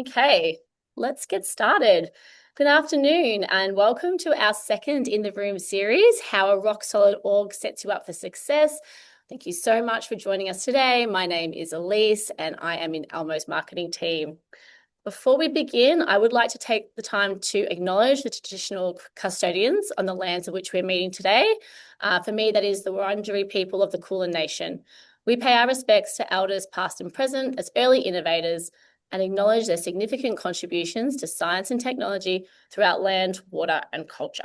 Okay, let's get started. Good afternoon and welcome to our second In the Room series, How a Rock Solid Org Sets You Up for Success. Thank you so much for joining us today. My name is Elise and I am in ELMO's marketing team. Before we begin, I would like to take the time to acknowledge the traditional custodians on the lands of which we're meeting today. For me, that is the Wurundjeri people of the Kulin Nation. We pay our respects to elders past and present as early innovators and acknowledge their significant contributions to science and technology throughout land, water, and culture.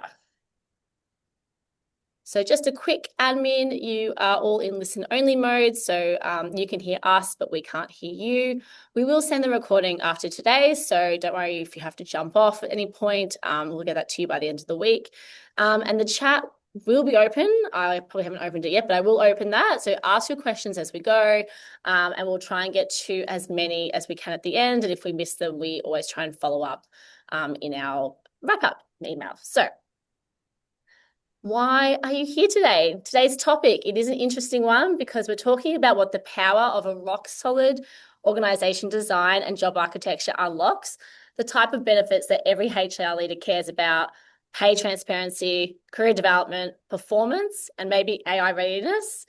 So just a quick admin, you are all in listen-only mode, so you can hear us, but we can't hear you. We will send the recording after today, so don't worry if you have to jump off at any point. We'll get that to you by the end of the week. And the chat will be open. I probably haven't opened it yet, but I will open that. So ask your questions as we go, and we'll try and get to as many as we can at the end. And if we miss them, we always try and follow up in our wrap-up email. So why are you here today? Today's topic, it is an interesting one because we're talking about what the power of a rock-solid organization design and job architecture unlocks, the type of benefits that every HR leader cares about, pay transparency, career development, performance, and maybe AI readiness.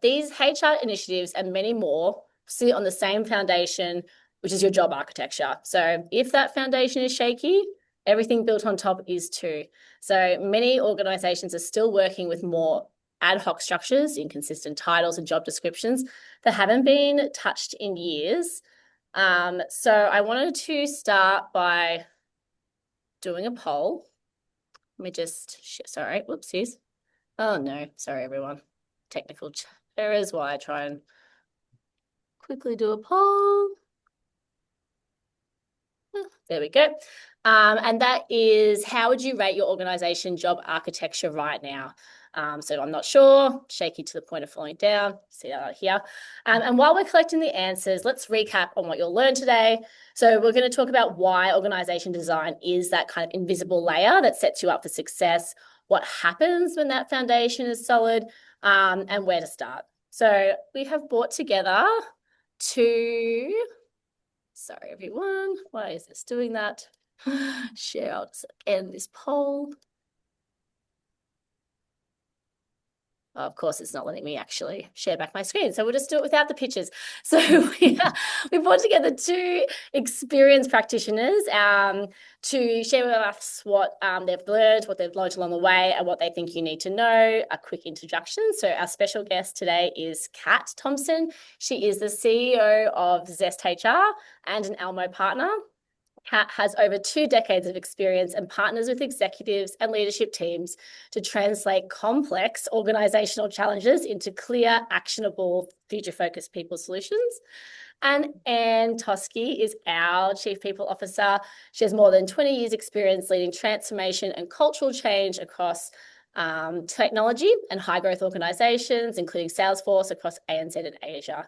These HR initiatives and many more sit on the same foundation, which is your job architecture. So if that foundation is shaky, everything built on top is too. So many organizations are still working with more ad hoc structures, inconsistent titles and job descriptions that haven't been touched in years. So I wanted to start by doing a poll. Let me just, sorry, whoopsies. Oh no, sorry everyone. Technical errors while I try and quickly do a poll. There we go. And that is, how would you rate your organization job architecture right now? So I'm not sure, shaky to the point of falling down, see that here. And while we're collecting the answers, let's recap on what you'll learn today. So we're going to talk about why organization design is that kind of invisible layer that sets you up for success, what happens when that foundation is solid, and where to start. So we have brought together two, sorry everyone, why is this doing that? Share, I'll just end this poll. Oh, of course, it's not letting me actually share back my screen. So we'll just do it without the pictures. So we brought together two experienced practitioners to share with us what they've learned, what they've learned along the way, and what they think you need to know. A quick introduction. So our special guest today is Kat Thompson. She is the CEO of Zest HR and an ELMO partner. Kat has over 2 decades of experience and partners with executives and leadership teams to translate complex organizational challenges into clear, actionable, future-focused people solutions. And Anne Tosky is our Chief People Officer. She has more than 20 years experience leading transformation and cultural change across technology and high-growth organizations, including Salesforce across ANZ and Asia.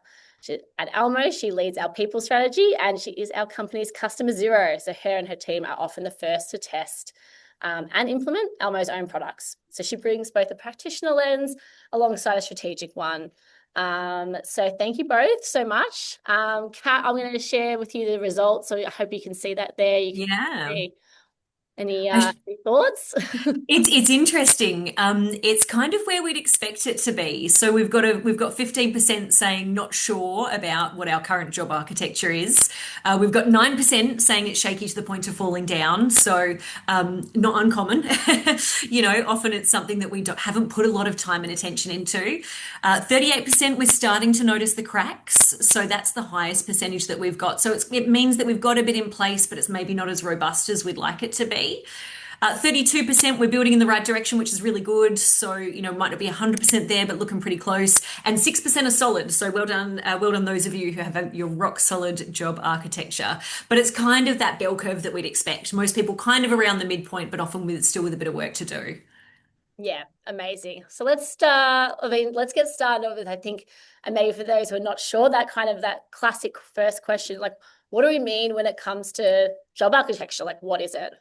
At ELMO, she leads our people strategy and she is our company's customer zero. So her and her team are often the first to test and implement ELMO's own products. So she brings both a practitioner lens alongside a strategic one. So thank you both so much. Kat, I'm going to share with you the results. So I hope you can see that there. You can see. Any thoughts? It's interesting. It's kind of where we'd expect it to be. So we've got 15% saying not sure about what our current job architecture is. We've got 9% saying it's shaky to the point of falling down. So not uncommon. Often it's something that we haven't put a lot of time and attention into. 38% we're starting to notice the cracks. So that's the highest percentage that we've got. So it means that we've got a bit in place, but it's maybe not as robust as we'd like it to be. 32% we're building in the right direction, which is really good. So, might not be 100% there, but looking pretty close. And 6% are solid. So well done those of you who have your rock solid job architecture. But it's kind of that bell curve that we'd expect. Most people kind of around the midpoint, but often still with a bit of work to do. Yeah, amazing. So let's get started with, I think, and maybe for those who are not sure, that classic first question, like, what do we mean when it comes to job architecture? Like, what is it?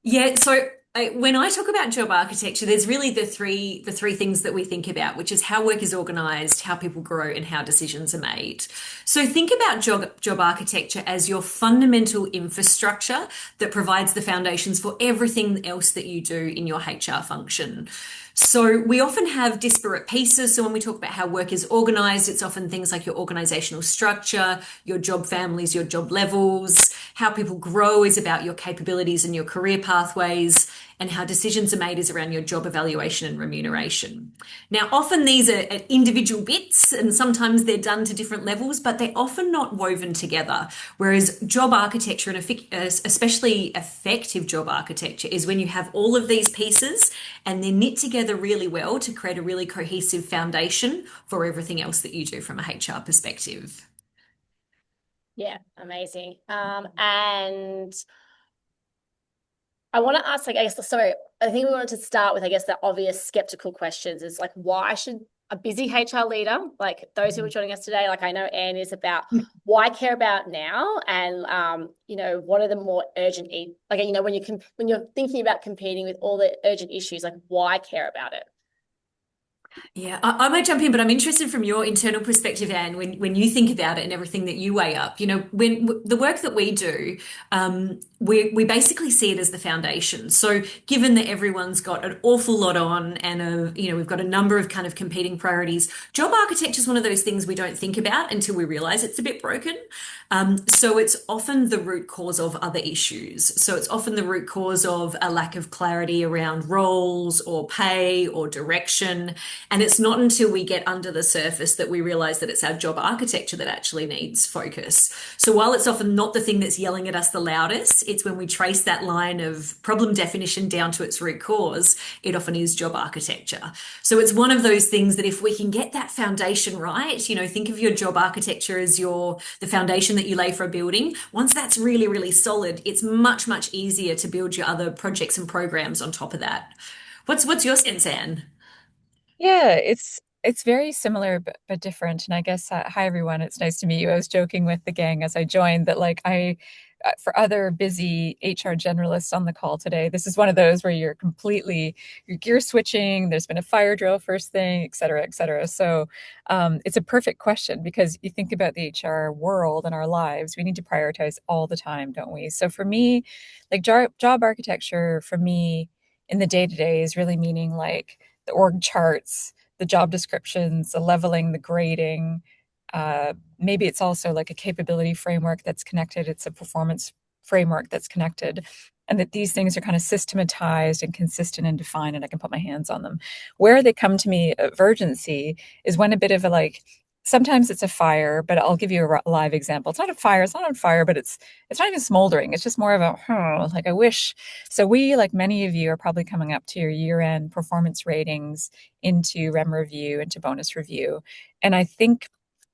Yeah, so When I talk about job architecture, there's really the three things that we think about, which is how work is organized, how people grow, and how decisions are made. So think about job architecture as your fundamental infrastructure that provides the foundations for everything else that you do in your HR function. So we often have disparate pieces. So when we talk about how work is organized, it's often things like your organizational structure, your job families, your job levels. How people grow is about your capabilities and your career pathways, and how decisions are made is around your job evaluation and remuneration. Now, often these are at individual bits, and sometimes they're done to different levels, but they're often not woven together. Whereas job architecture, and especially effective job architecture, is when you have all of these pieces and they're knit together really well to create a really cohesive foundation for everything else that you do from a HR perspective. Yeah, amazing. And I want to ask, like, I guess, sorry, I think we wanted to start with, I guess, the obvious skeptical questions is like, why should a busy HR leader, like those who are joining us today, like I know Anne is about, why care about now? And, what are the more urgent, like, when you're thinking about competing with all the urgent issues, like, why care about it? Yeah, I might jump in, but I'm interested from your internal perspective, Anne, when you think about it and everything that you weigh up. When the work that we do, we basically see it as the foundation. So, given that everyone's got an awful lot on, and we've got a number of kind of competing priorities, job architecture is one of those things we don't think about until we realize it's a bit broken. So it's often the root cause of other issues. So it's often the root cause of a lack of clarity around roles or pay or direction. And it's not until we get under the surface that we realize that it's our job architecture that actually needs focus. So while it's often not the thing that's yelling at us the loudest, it's when we trace that line of problem definition down to its root cause, it often is job architecture. So it's one of those things that if we can get that foundation right, think of your job architecture as the foundation that you lay for a building. Once that's really, really solid, it's much, much easier to build your other projects and programs on top of that. What's your sense, Anne? Yeah, it's very similar but different. And I guess hi everyone, it's nice to meet you. I was joking with the gang as I joined that like for other busy HR generalists on the call today, this is one of those where you're gear switching. There's been a fire drill first thing, et cetera, et cetera. So it's a perfect question because you think about the HR world and our lives, we need to prioritize all the time, don't we? So for me, like job architecture for me in the day to day is really meaning like the org charts, the job descriptions, the leveling, the grading. Maybe it's also like a capability framework that's connected. It's a performance framework that's connected. And that these things are kind of systematized and consistent and defined, and I can put my hands on them. Where they come to me of urgency is when a bit of a like, sometimes it's a fire, but I'll give you a live example. It's not a fire, it's not on fire, but it's not even smoldering. It's just more of a, like I wish. So we, like many of you, are probably coming up to your year-end performance ratings, into REM review, into bonus review. And I think,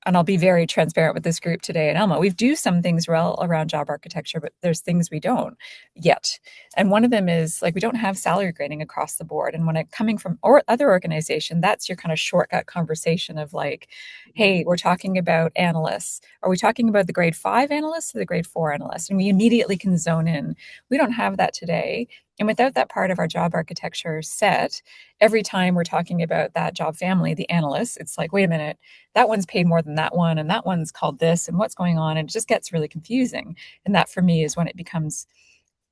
and I'll be very transparent with this group today at ELMO, we do some things well around job architecture, but there's things we don't yet. And one of them is like we don't have salary grading across the board. And when it coming from other organization, that's your kind of shortcut conversation of like, hey, we're talking about analysts. Are we talking about the grade 5 analysts or the grade 4 analysts? And we immediately can zone in. We don't have that today. And without that part of our job architecture set, every time we're talking about that job family, the analysts, it's like, wait a minute, that one's paid more than that one, and that one's called this, and what's going on? And it just gets really confusing. And that for me is when it becomes,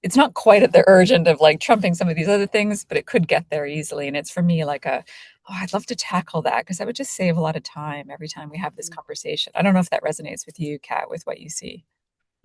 it's not quite at the urgent of like trumping some of these other things, but it could get there easily. And it's for me like I'd love to tackle that because that would just save a lot of time every time we have this conversation. I don't know if that resonates with you, Kat, with what you see.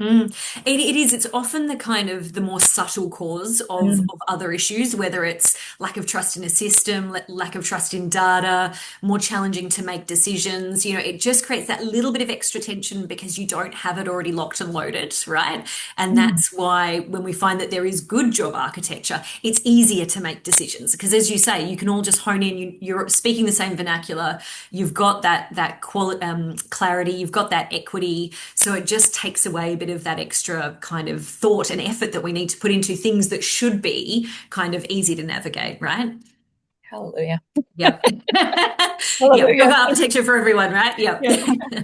Mm. It is. It's often the kind of the more subtle cause Mm. of other issues, whether it's lack of trust in a system, lack of trust in data, more challenging to make decisions. It just creates that little bit of extra tension because you don't have it already locked and loaded, right? And Mm. that's why when we find that there is good job architecture, it's easier to make decisions because, as you say, you can all just hone in. You're speaking the same vernacular. You've got that clarity. You've got that equity. So it just takes away a bit of that extra kind of thought and effort that we need to put into things that should be kind of easy to navigate, right? Hallelujah. Yep. Yep. Job Hallelujah. architecture for everyone, right? Yep. Yeah.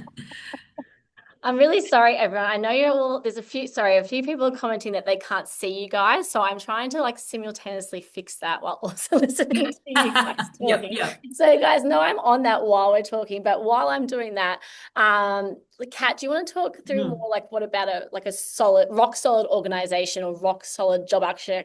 I'm really sorry, everyone. I know you're all, a few people are commenting that they can't see you guys. So I'm trying to like simultaneously fix that while also listening to you guys Yep, talking. yep. So you guys know I'm on that while we're talking, but while I'm doing that, Kat, do you want to talk through Mm. more like what about a solid, rock solid organization or rock solid job actually,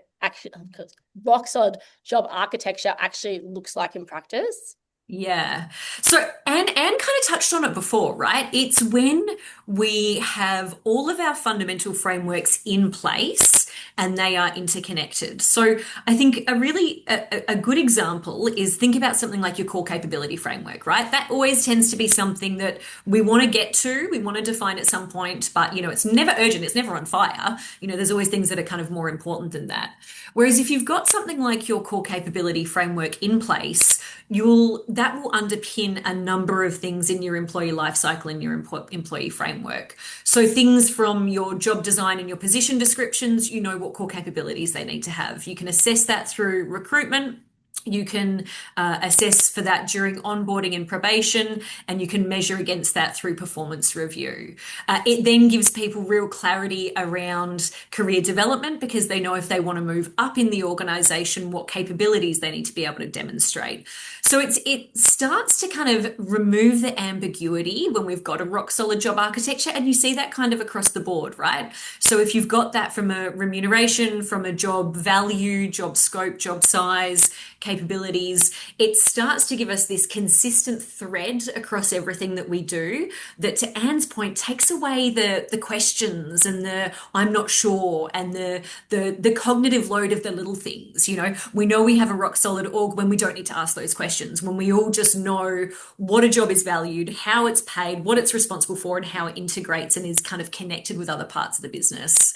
rock solid job architecture actually looks like in practice? Yeah. So Anne kind of touched on it before, right? It's when we have all of our fundamental frameworks in place and they are interconnected. So I think a good example is think about something like your core capability framework, right? That always tends to be something that we want to get to, we want to define at some point, but it's never urgent, it's never on fire. There's always things that are kind of more important than that. Whereas if you've got something like your core capability framework in place, that will underpin a number of things in your employee life cycle and your employee framework. So things from your job design and your position descriptions, you know what core capabilities they need to have. You can assess that through recruitment. You can assess for that during onboarding and probation, and you can measure against that through performance review. It then gives people real clarity around career development because they know if they want to move up in the organization, what capabilities they need to be able to demonstrate. So it starts to kind of remove the ambiguity when we've got a rock solid job architecture, and you see that kind of across the board, right? So if you've got that from a remuneration, from a job value, job scope, job size, capabilities, it starts to give us this consistent thread across everything that we do that, to Anne's point, takes away the questions and the I'm not sure and the cognitive load of the little things. We know we have a rock solid org when we don't need to ask those questions, when we all just know what a job is valued, how it's paid, what it's responsible for, and how it integrates and is kind of connected with other parts of the business.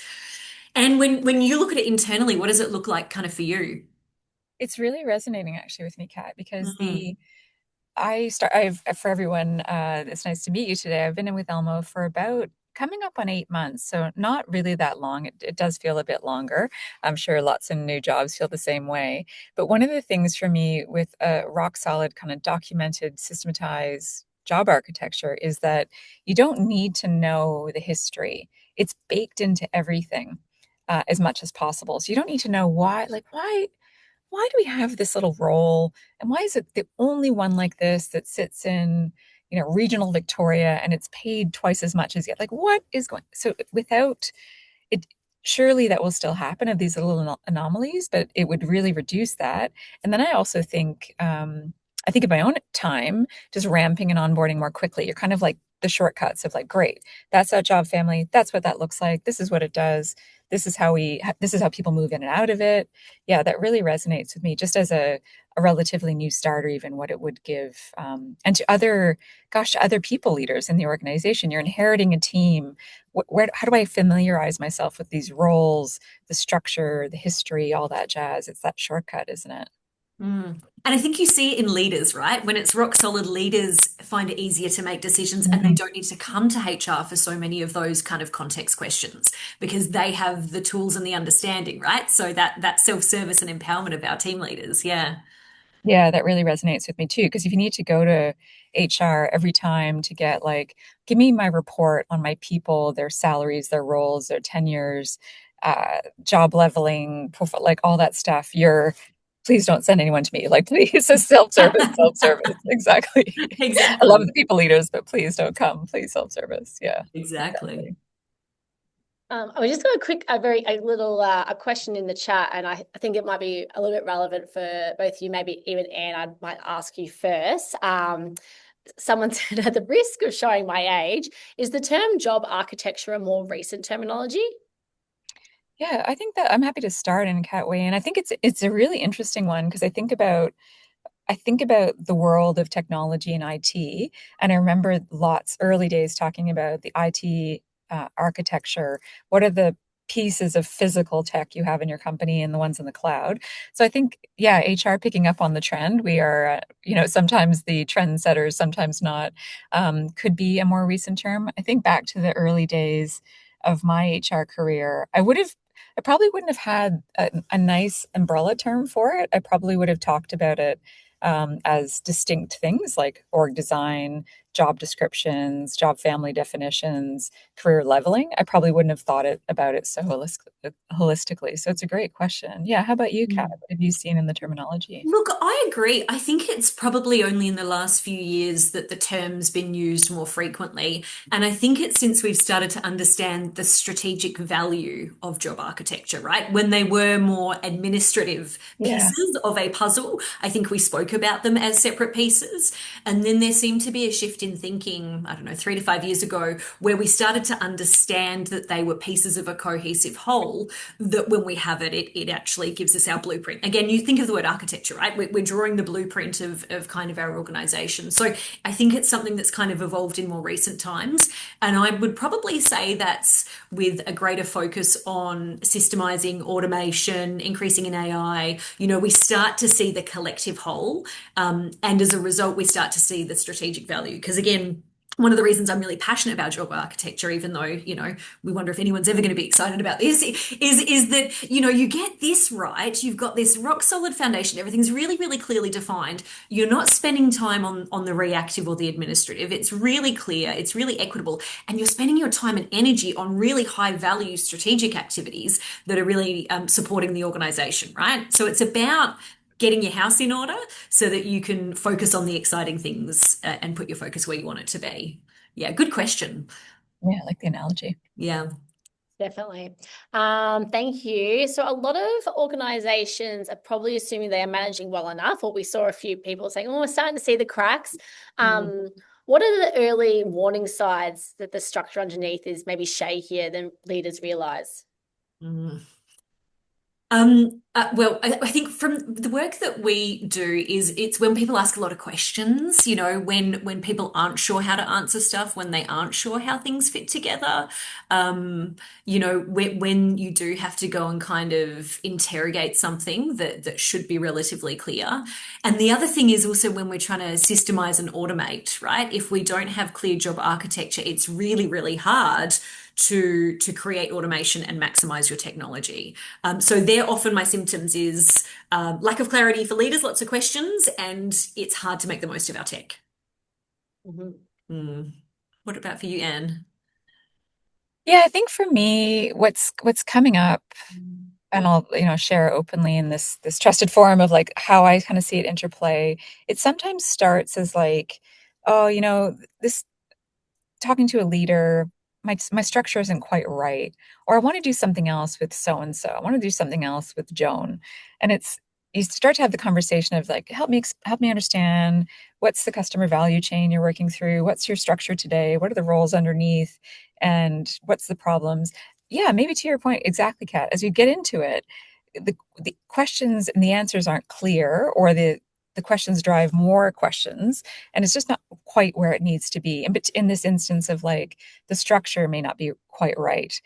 And when you look at it internally, what does it look like kind of for you? It's really resonating actually with me, Kat, because Mm. for everyone, it's nice to meet you today. I've been in with Elmo for about coming up on 8 months, so not really that long. It does feel a bit longer. I'm sure lots of new jobs feel the same way. But one of the things for me with a rock solid, kind of documented, systematized job architecture is that you don't need to know the history. It's baked into everything, as much as possible. So you don't need to know why do we have this little role, and why is it the only one like this that sits in regional Victoria, and it's paid twice as much as yet? Like, what is going so without it? Surely that will still happen of these little anomalies, but it would really reduce that. And then I also think, I think of my own time just ramping and onboarding more quickly. You're kind of like the shortcuts of like, great, that's that job family, that's what that looks like, this is what it does, this is how people move in and out of it. Yeah, that really resonates with me just as a relatively new starter, even what it would give. And to other people leaders in the organization, you're inheriting a team. How do I familiarize myself with these roles, the structure, the history, all that jazz? It's that shortcut, isn't it? Mm. And I think you see it in leaders, right? When it's rock solid, leaders find it easier to make decisions and they Mhm. don't need to come to HR for so many of those kind of context questions because they have the tools and the understanding, right? So that self-service and empowerment of our team leaders. Yeah. Yeah, that really resonates with me too. Because if you need to go to HR every time to get like, give me my report on my people, their salaries, their roles, their tenures, job leveling, profile, like all that stuff, please don't send anyone to me. Like, please, it's self-service, self-service. Exactly. I love Exactly. the people leaders, but please don't come. Please self-service. Yeah, Exactly. exactly. I just got a little a question in the chat, and I think it might be a little bit relevant for both you, maybe even Anne. I might ask you first. Someone said, at the risk of showing my age, is the term job architecture a more recent terminology? Yeah, I think that I'm happy to start in Cat Way, and I think it's a really interesting one because I think about the world of technology and IT, and I remember lots early days talking about the IT architecture. What are the pieces of physical tech you have in your company and the ones in the cloud? So I think, yeah, HR picking up on the trend. We are, sometimes the trendsetters, sometimes not. Could be a more recent term. I think back to the early days of my HR career, I probably wouldn't have had a nice umbrella term for it. I probably would have talked about it as distinct things like org design, job descriptions, job family definitions, career leveling, I probably wouldn't have thought about it so holistically. So it's a great question. Yeah. How about you, Kat? What have you seen in the terminology? Look, I agree. I think it's probably only in the last few years that the term's been used more frequently. And I think it's since we've started to understand the strategic value of job architecture, right? When they were more administrative Yeah. pieces of a puzzle, I think we spoke about them as separate pieces. And then there seemed to be a shift in thinking, I don't know, 3 to 5 years ago, where we started to understand that they were pieces of a cohesive whole, that when we have it actually gives us our blueprint. Again, you think of the word architecture, right? We're drawing the blueprint of kind of our organization. So I think it's something that's kind of evolved in more recent times. And I would probably say that's with a greater focus on systemizing, automation, increasing in AI. We start to see the collective whole. And as a result, we start to see the strategic value. Because again, one of the reasons I'm really passionate about job architecture, even though, we wonder if anyone's ever going to be excited about this, is that, you get this right. You've got this rock solid foundation. Everything's really, really clearly defined. You're not spending time on the reactive or the administrative. It's really clear. It's really equitable. And you're spending your time and energy on really high value strategic activities that are really supporting the organization, right? So it's about getting your house in order so that you can focus on the exciting things and put your focus where you want it to be. Yeah, good question. Yeah, I like the analogy. Yeah. Definitely. Thank you. So a lot of organizations are probably assuming they are managing well enough, or we saw a few people saying, oh, we're starting to see the cracks. What are the early warning signs that the structure underneath is maybe shakier than leaders realize? Mm. Well, I think from the work that we do is it's when people ask a lot of questions, when people aren't sure how to answer stuff, when they aren't sure how things fit together, when you do have to go and kind of interrogate something that should be relatively clear. And the other thing is also when we're trying to systemize and automate, right? If we don't have clear job architecture, it's really, really hard to create automation and maximize your technology. So they're often my symptoms is lack of clarity for leaders, lots of questions, and it's hard to make the most of our tech. What about for you, Anne? Yeah, I think for me, what's coming up, and I'll share openly in this trusted forum of like how I kind of see it interplay. It sometimes starts as like, oh, this talking to a leader, my structure isn't quite right, or I want to do something else with so and so. I want to do something else with Joan, and it's you start to have the conversation of like, help me understand what's the customer value chain you're working through, what's your structure today, what are the roles underneath, and what's the problems. Yeah, maybe to your point, exactly, Kat. As you get into it, the questions and the answers aren't clear, or the questions drive more questions, and it's just not quite where it needs to be. And but in this instance of like the structure may not be quite right.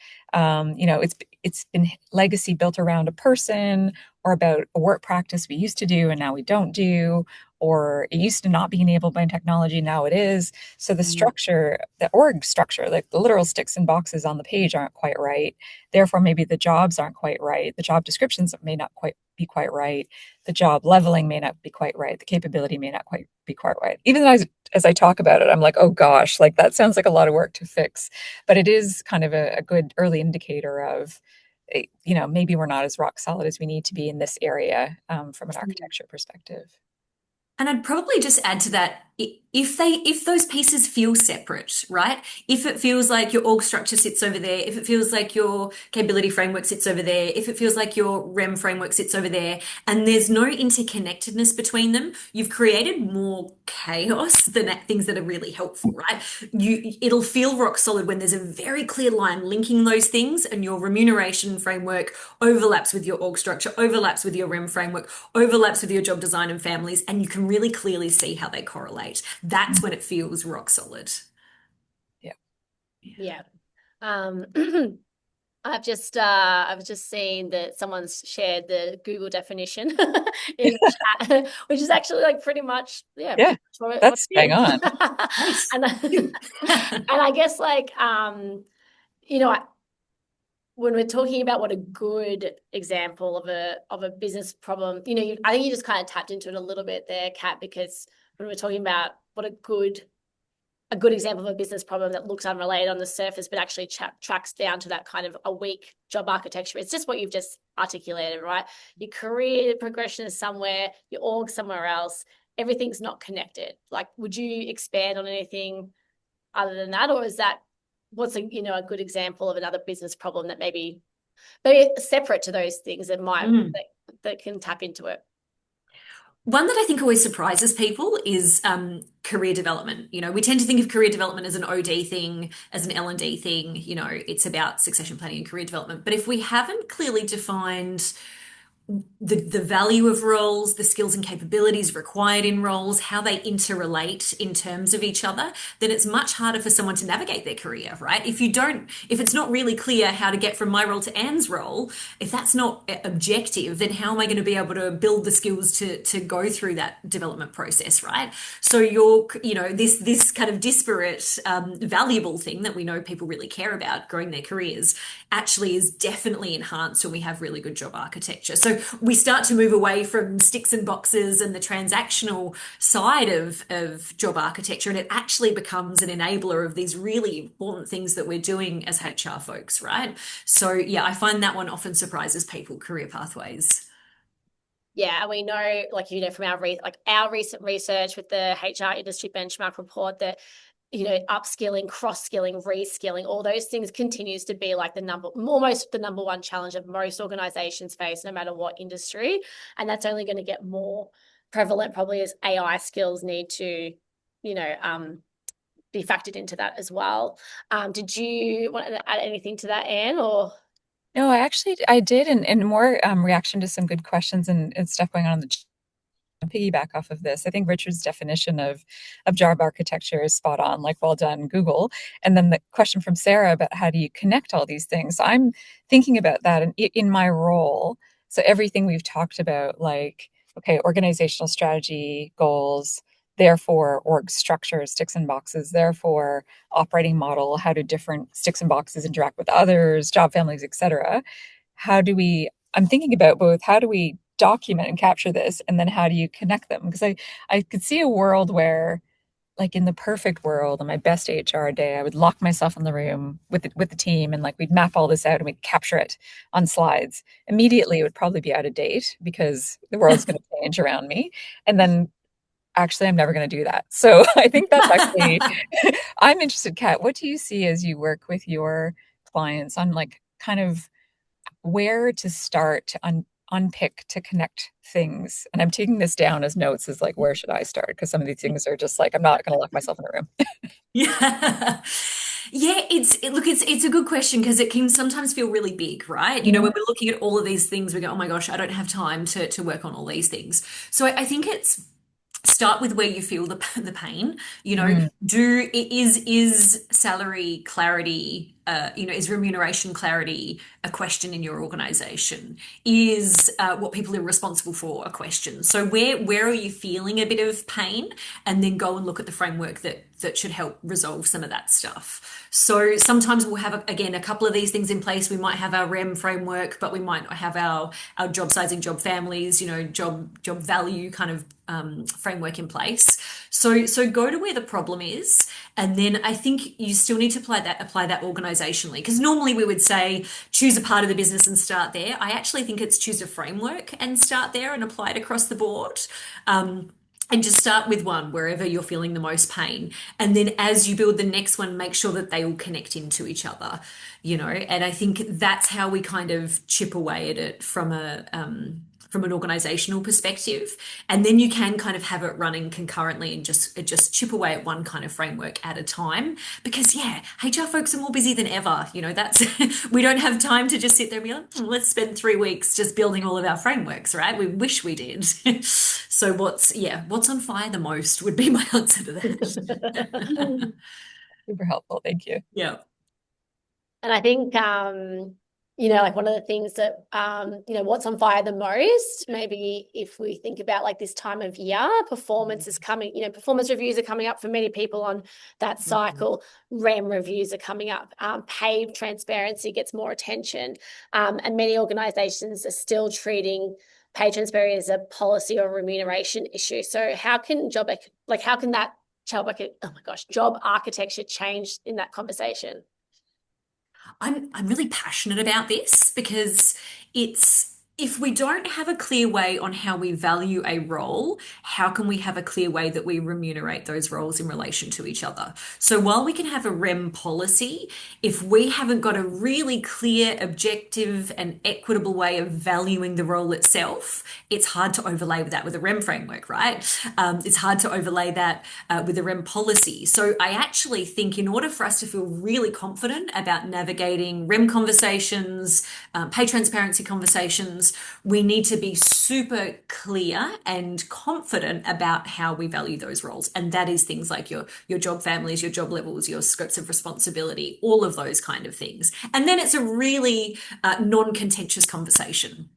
It's been legacy built around a person or about a work practice we used to do and now we don't do, or it used to not be enabled by technology, now it is. So the structure, the org structure, like the literal sticks and boxes on the page aren't quite right. Therefore, maybe the jobs aren't quite right. The job descriptions may not quite be quite right. The job leveling may not be quite right. The capability may not quite be quite right. Even as I talk about it, I'm like, oh gosh, like that sounds like a lot of work to fix. But it is kind of a good early indicator of, maybe we're not as rock solid as we need to be in this area from an architecture perspective. And I'd probably just add to that, if those pieces feel separate, right? If it feels like your org structure sits over there, if it feels like your capability framework sits over there, if it feels like your REM framework sits over there, and there's no interconnectedness between them, you've created more chaos than things that are really helpful, right? It'll feel rock solid when there's a very clear line linking those things, and your remuneration framework overlaps with your org structure, overlaps with your REM framework, overlaps with your job design and families, and you can really clearly see how they correlate. That's when it feels rock solid. Yeah. I've just seen that someone's shared the Google definition in chat, which is actually like pretty much That's bang on. Nice. and I guess like when we're talking about what a good example of a business problem, I think you just kind of tapped into it a little bit there, Kat, because when we're talking about what a good a good example of a business problem that looks unrelated on the surface, but actually tracks down to that kind of a weak job architecture. It's just what you've just articulated, right? Your career progression is somewhere, your org somewhere else. Everything's not connected. Like, would you expand on anything other than that, or is that what's a good example of another business problem that maybe separate to those things that that can tap into it? One that I think always surprises people is career development. We tend to think of career development as an OD thing, as an L&D thing. It's about succession planning and career development. But if we haven't clearly defined the value of roles, the skills and capabilities required in roles, how they interrelate in terms of each other, then it's much harder for someone to navigate their career, right? If it's not really clear how to get from my role to Anne's role, if that's not objective, then how am I going to be able to build the skills to go through that development process, right? So this kind of disparate, valuable thing that we know people really care about, growing their careers, actually is definitely enhanced when we have really good job architecture. So we start to move away from sticks and boxes and the transactional side of job architecture, and it actually becomes an enabler of these really important things that we're doing as HR folks, right? So yeah, I find that one often surprises people, career pathways. Yeah, and we know, from our recent research with the HR industry benchmark report, that upskilling, cross-skilling, reskilling, all those things continues to be like almost the number one challenge that most organizations face, no matter what industry. And that's only going to get more prevalent probably as AI skills need to, be factored into that as well. Did you want to add anything to that, Anne, or? No, I did, in more reaction to some good questions and stuff going on in the piggyback off of this. I think Richard's definition of job architecture is spot on, like, well done, Google. And then the question from Sarah about how do you connect all these things. So I'm thinking about that in my role. So everything we've talked about, like, okay, organizational strategy, goals, therefore org structure, sticks and boxes, therefore operating model, how do different sticks and boxes interact with others, job families, etc. I'm thinking about both how do we document and capture this, and then how do you connect them? Because I could see a world where, like, in the perfect world, on my best HR day, I would lock myself in the room with the team, and, like, we'd map all this out and we'd capture it on slides. Immediately, it would probably be out of date because the world's going to change around me. And then actually, I'm never going to do that. So I think that's actually, I'm interested, Kat, what do you see as you work with your clients on, like, kind of where to start to unpick, to connect things? And I'm taking this down as notes, as like, where should I start? Because some of these things are just like, I'm not going to lock myself in a room. Yeah. Yeah, it's a good question because it can sometimes feel really big, right? When we're looking at all of these things, we go, oh my gosh, I don't have time to work on all these things. So I think it's start with where you feel the pain. Is salary clarity, is remuneration clarity a question in your organization? Is what people are responsible for a question? So where are you feeling a bit of pain? And then go and look at the framework that should help resolve some of that stuff. So sometimes we'll have, again, a couple of these things in place. We might have our REM framework, but we might not have our job sizing, job families, job value kind of framework in place. So go to where the problem is, and then I think you still need to apply that organizationally. Because normally we would say choose a part of the business and start there. I actually think it's choose a framework and start there and apply it across the board. And just start with one wherever you're feeling the most pain. And then as you build the next one, make sure that they all connect into each other, and I think that's how we kind of chip away at it from an organizational perspective. And then you can kind of have it running concurrently and just chip away at one kind of framework at a time. Because yeah, HR folks are more busy than ever. That's we don't have time to just sit there and be like, let's spend 3 weeks just building all of our frameworks, right? We wish we did. So what's on fire the most would be my answer to that. Super helpful. Thank you. Yeah. And I think, like one of the things that, what's on fire the most, maybe if we think about like this time of year, performance is coming, performance reviews are coming up for many people on that cycle. REM reviews are coming up. Pay transparency gets more attention. And many organizations are still treating pay transparency as a policy or remuneration issue. So how can that job architecture changed in that conversation? I'm really passionate about this because it's if we don't have a clear way on how we value a role, how can we have a clear way that we remunerate those roles in relation to each other? So while we can have a REM policy, if we haven't got a really clear, objective, and equitable way of valuing the role itself, it's hard to overlay that with a REM framework, right? It's hard to overlay that with a REM policy. So I actually think in order for us to feel really confident about navigating REM conversations, pay transparency conversations, we need to be super clear and confident about how we value those roles. And that is things like your job families, your job levels, your scopes of responsibility, all of those kind of things. And then it's a really non-contentious conversation,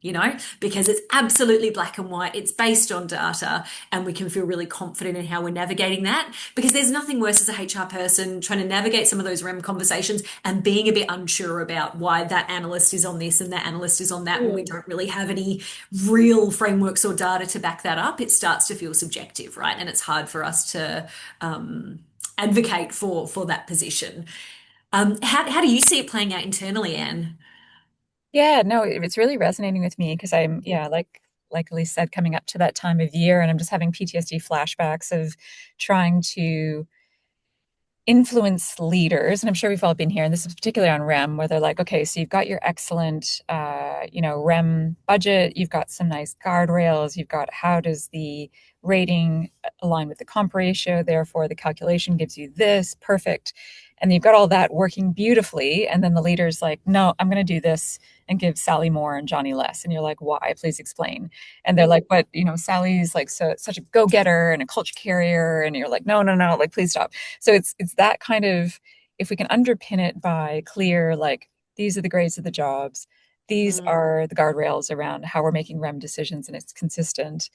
because it's absolutely black and white. It's based on data, and we can feel really confident in how we're navigating that, because there's nothing worse as a HR person trying to navigate some of those REM conversations and being a bit unsure about why that analyst is on this and that analyst is on that when we don't really have any real frameworks or data to back that up. It starts to feel subjective, right? And it's hard for us to advocate for that position. How do you see it playing out internally, Anne? Yeah, no, it's really resonating with me because I'm, yeah, like Elise said, coming up to that time of year, and I'm just having PTSD flashbacks of trying to influence leaders. And I'm sure we've all been here, and this is particularly on REM, where they're like, okay, so you've got your excellent, REM budget, you've got some nice guardrails, you've got how does the rating align with the comp ratio, therefore the calculation gives you this, perfect. And you've got all that working beautifully. And then the leader's like, no, I'm going to do this and give Sally more and Johnny less. And you're like, why? Please explain. And they're like, but Sally's like such a go-getter and a culture carrier. And you're like, no, no, no, like, please stop. So it's that kind of, if we can underpin it by clear, like, these are the grades of the jobs, these are the guardrails around how we're making REM decisions, and it's consistent.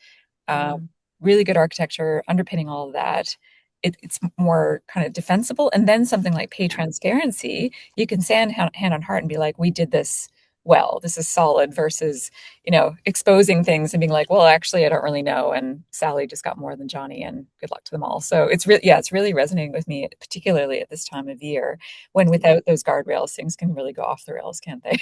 Uh, Really good architecture underpinning all of that. It's more kind of defensible. And then something like pay transparency, you can stand hand on heart and be like, we did this well, this is solid, versus, exposing things and being like, well, actually, I don't really know. And Sally just got more than Johnny, and good luck to them all. So it's really resonating with me, particularly at this time of year, when without those guardrails, things can really go off the rails, can't they?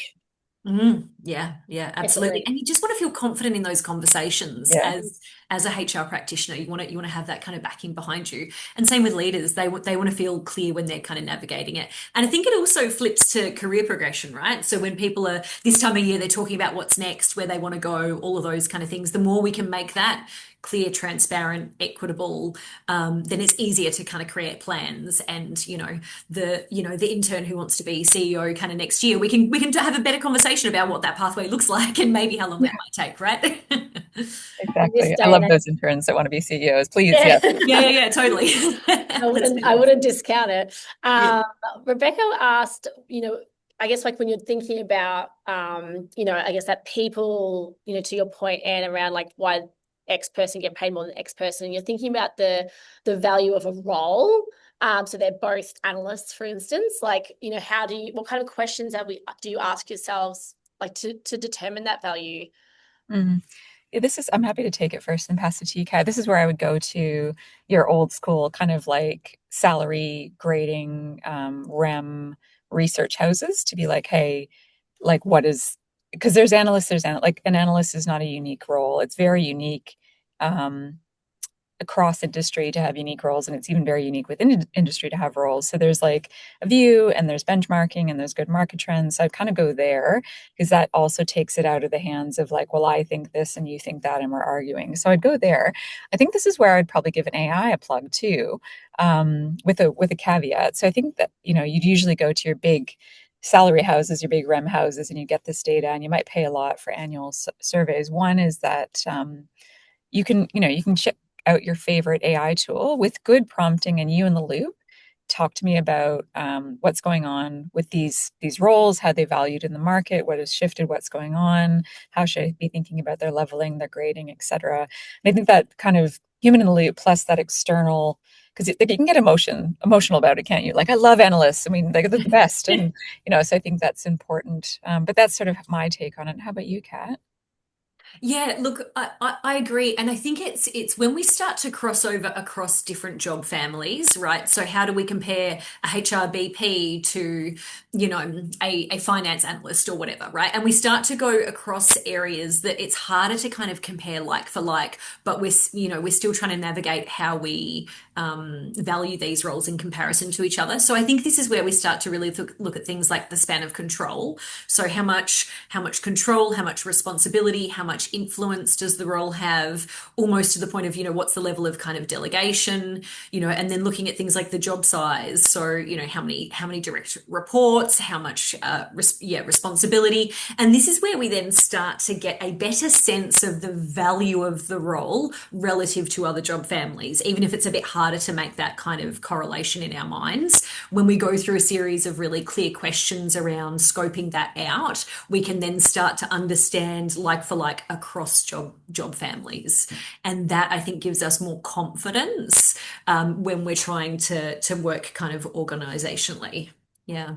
Yeah, absolutely. Definitely. And you just want to feel confident in those conversations Yeah. as a HR practitioner. You want to have that kind of backing behind you. And same with leaders. They want to feel clear when they're kind of navigating it. And I think it also flips to career progression, right? So when people are this time of year, they're talking about what's next, where they want to go, all of those kind of things. The more we can make that clear, transparent, equitable, then it's easier to kind of create plans. And the intern who wants to be CEO kind of next year, we can have a better conversation about what that pathway looks like and maybe how long that might take, right? In this Exactly. I day love and those interns that want to be CEOs. Please, age. yes. Yeah, totally. Let's do I this. wouldn't discount it. Yeah. Rebecca asked, I guess like when you're thinking about, I guess that people, to your point, Anne, around like why X person get paid more than X person, you're thinking about the value of a role. So they're both analysts, for instance. Like, what kind of questions do you ask yourselves, like to determine that value? Mm. Yeah, I'm happy to take it first and pass it to you, Kat. This is where I would go to your old school kind of like salary grading, REM research houses to be like, hey, like what is, because like an analyst is not a unique role. It's very unique. Across industry to have unique roles, and it's even very unique within industry to have roles. So there's like a view, and there's benchmarking, and there's good market trends. So I'd kind of go there, because that also takes it out of the hands of like, well, I think this and you think that, and we're arguing. So I'd go there. I think this is where I'd probably give an AI a plug too, with a caveat. So I think that you'd usually go to your big salary houses, your big REM houses, and you get this data, and you might pay a lot for annual surveys. One is that you can check out your favorite AI tool with good prompting and you in the loop. Talk to me about what's going on with these roles, how they valued in the market, what has shifted, what's going on, how should I be thinking about their leveling, their grading, etc. And I think that kind of human in the loop plus that external, because you can get emotional about it, can't you? Like, I love analysts. I mean, they're the best, and so I think that's important. But that's sort of my take on it. How about you, Kat? Yeah, look, I agree. And I think it's when we start to cross over across different job families, right? So how do we compare a HRBP to, a finance analyst or whatever, right? And we start to go across areas that it's harder to kind of compare like for like, but we're still trying to navigate how we value these roles in comparison to each other. So I think this is where we start to really look at things like the span of control. So how much control, how much responsibility, how much influence does the role have, almost to the point of, what's the level of kind of delegation, and then looking at things like the job size. So, how many direct reports, how much responsibility. And this is where we then start to get a better sense of the value of the role relative to other job families, even if it's a bit harder to make that kind of correlation in our minds. When we go through a series of really clear questions around scoping that out, we can then start to understand like for like across job families. And that I think gives us more confidence when we're trying to work kind of organizationally. Yeah.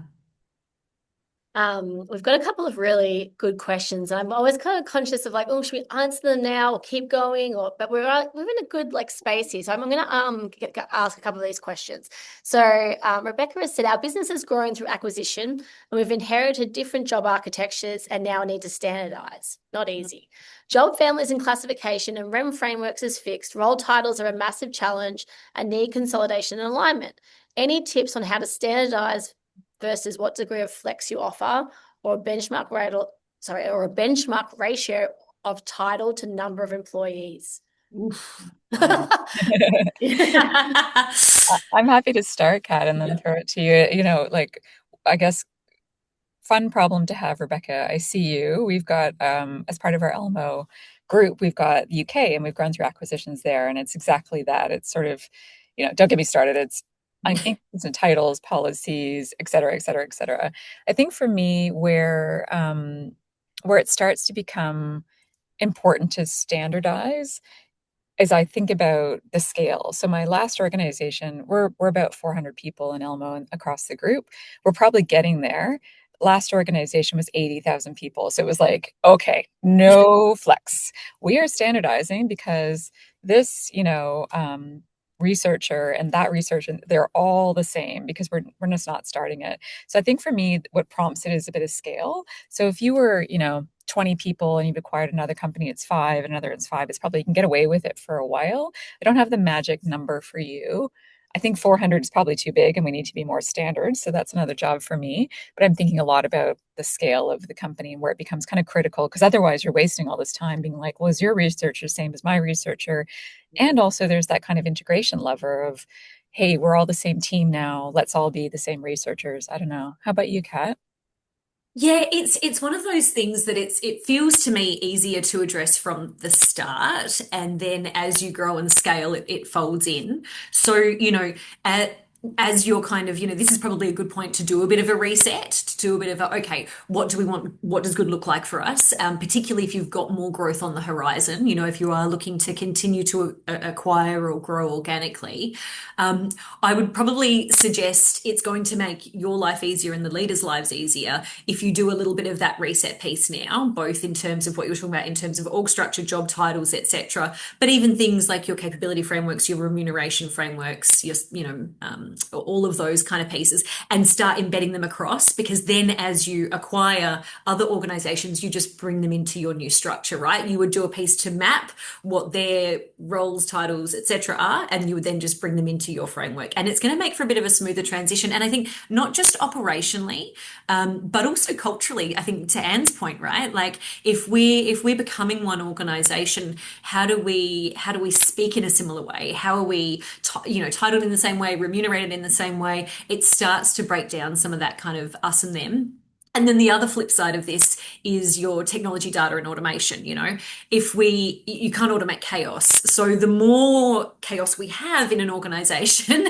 We've got a couple of really good questions. I'm always kind of conscious of like, oh, should we answer them now or keep going? But we're in a good like space here, so I'm going to ask a couple of these questions. So Rebecca has said our business has grown through acquisition, and we've inherited different job architectures, and now need to standardise. Not easy. Job families and classification and REM frameworks is fixed. Role titles are a massive challenge and need consolidation and alignment. Any tips on how to standardise versus what degree of flex you offer, or a benchmark rate, or a benchmark ratio of title to number of employees? Oof. Wow. I'm happy to start, Kat, and then Yeah. throw it to you. Like, I guess fun problem to have, Rebecca. I see you. We've got, as part of our ELMO group, we've got the UK and we've gone through acquisitions there. And it's exactly that. It's sort of, don't get me started. It's increase in titles, policies, et cetera, et cetera, et cetera. I think for me, where it starts to become important to standardize as I think about the scale. So my last organization, we're about 400 people in Elmo and across the group. We're probably getting there. Last organization was 80,000 people. So it was like, okay, no flex. We are standardizing because this, researcher and that researcher, they're all the same because we're just not starting it. So I think for me, what prompts it is a bit of scale. So if you were, 20 people and you've acquired another company, it's five, another it's five, it's probably you can get away with it for a while. I don't have the magic number for you. I think 400 is probably too big and we need to be more standard. So that's another job for me. But I'm thinking a lot about the scale of the company and where it becomes kind of critical because otherwise you're wasting all this time being like, well, is your researcher the same as my researcher? And also there's that kind of integration lever of, hey, we're all the same team now. Let's all be the same researchers. I don't know. How about you, Kat? Yeah, it's one of those things that it feels to me easier to address from the start, and then as you grow and scale, it folds in. So, as you're kind of, this is probably a good point to do a bit of a reset, to do a bit of a, okay, what do we want? What does good look like for us? Particularly if you've got more growth on the horizon, if you are looking to continue to acquire or grow organically. I would probably suggest it's going to make your life easier and the leaders' lives easier if you do a little bit of that reset piece now, both in terms of what you were talking about in terms of org structure, job titles, etc., but even things like your capability frameworks, your remuneration frameworks, all of those kind of pieces, and start embedding them across. Because then, as you acquire other organizations, you just bring them into your new structure, right? You would do a piece to map what their roles, titles, etc. are, and you would then just bring them into your framework, and it's going to make for a bit of a smoother transition. And I think not just operationally, but also culturally. I think to Anne's point, right? Like if we're becoming one organization, how do we speak in a similar way? How are we titled in the same way, remunerated in the same way? It starts to break down some of that kind of us and them. And then the other flip side of this is your technology, data, and automation. If you can't automate chaos. So the more chaos we have in an organization,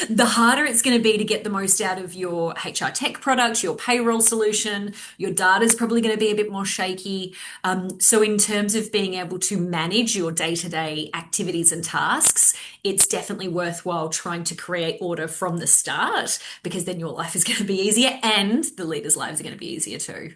the harder it's going to be to get the most out of your HR tech product, your payroll solution. Your data is probably going to be a bit more shaky. So in terms of being able to manage your day-to-day activities and tasks, it's definitely worthwhile trying to create order from the start, because then your life is going to be easier and the leaders' lives are going to be easier too.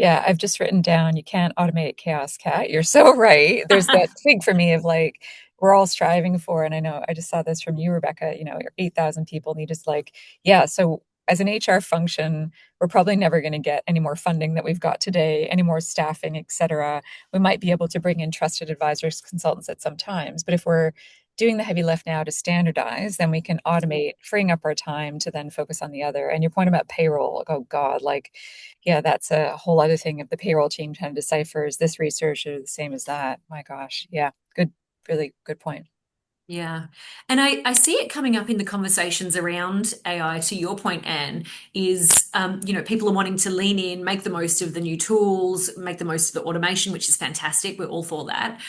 Yeah, I've just written down, you can't automate chaos, Cat. You're so right. There's that thing for me of like, we're all striving for, and I know I just saw this from you, Rebecca, your 8,000 people need just like, yeah. So as an HR function, we're probably never going to get any more funding that we've got today, any more staffing, et cetera. We might be able to bring in trusted advisors, consultants at some times, but if we're doing the heavy lift now to standardize, then we can automate, freeing up our time to then focus on the other. And your point about payroll, like, oh God, like, yeah, that's a whole other thing if the payroll team trying to decipher, is this research or the same as that? My gosh. Yeah. Good, really good point. Yeah. And I see it coming up in the conversations around AI, to your point, Anne, is, people are wanting to lean in, make the most of the new tools, make the most of the automation, which is fantastic. We're all for that.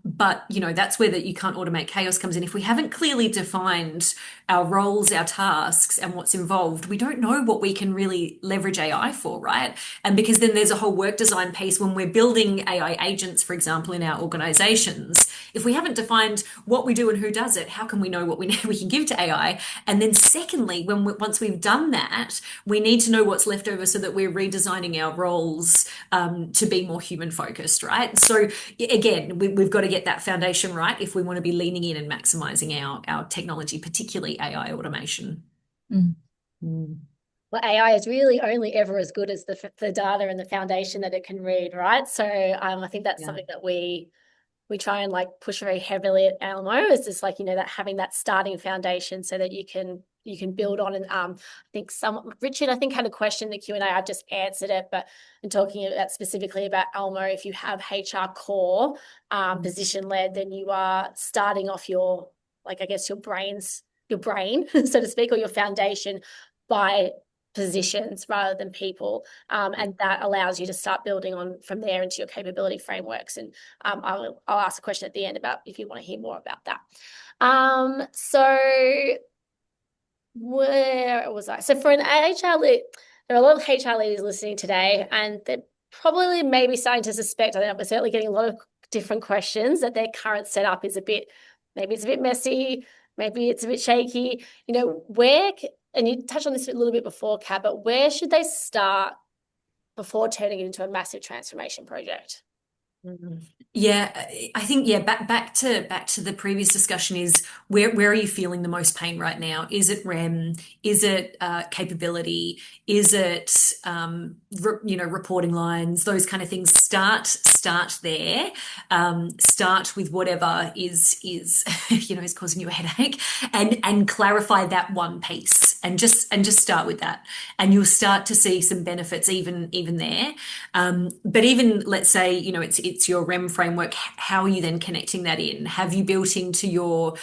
But, that's where that you can't automate chaos comes in. If we haven't clearly defined our roles, our tasks, and what's involved, we don't know what we can really leverage AI for, right? And because then there's a whole work design piece when we're building AI agents, for example, in our organizations. If we haven't defined what we do and who does it, how can we know what we can give to AI? And then secondly, once we've done that, we need to know what's left over so that we're redesigning our roles to be more human focused, right? So again, we've got to get that foundation right if we want to be leaning in and maximizing our technology, particularly AI automation. Mm. Mm. Well, AI is really only ever as good as the data and the foundation that it can read, right? So I think that's something that we try and like push very heavily at ELMO, is just like, that having that starting foundation so that you can build on. And I think Richard, I think, had a question in the Q&A. I just answered it, but in talking about specifically about ELMO, if you have HR core position led, then you are starting off your, like, I guess your brain, so to speak, or your foundation by positions rather than people, and that allows you to start building on from there into your capability frameworks. And I'll ask a question at the end about if you want to hear more about that. So where was I? So for an HR lead, there are a lot of HR leaders listening today, and they're probably maybe starting to suspect, I think we're certainly getting a lot of different questions, that their current setup is maybe it's a bit messy, maybe it's a bit shaky. And you touched on this a little bit before, Kat, but where should they start before turning it into a massive transformation project? Yeah, I think back to the previous discussion is where are you feeling the most pain right now? Is it REM? Is it capability? Is it reporting lines? Those kind of things. Start there. Start with whatever is is causing you a headache, and clarify that one piece, and just start with that, and you'll start to see some benefits even there. But even, let's say, it's your REM framework. How are you then connecting that in? Have you built into your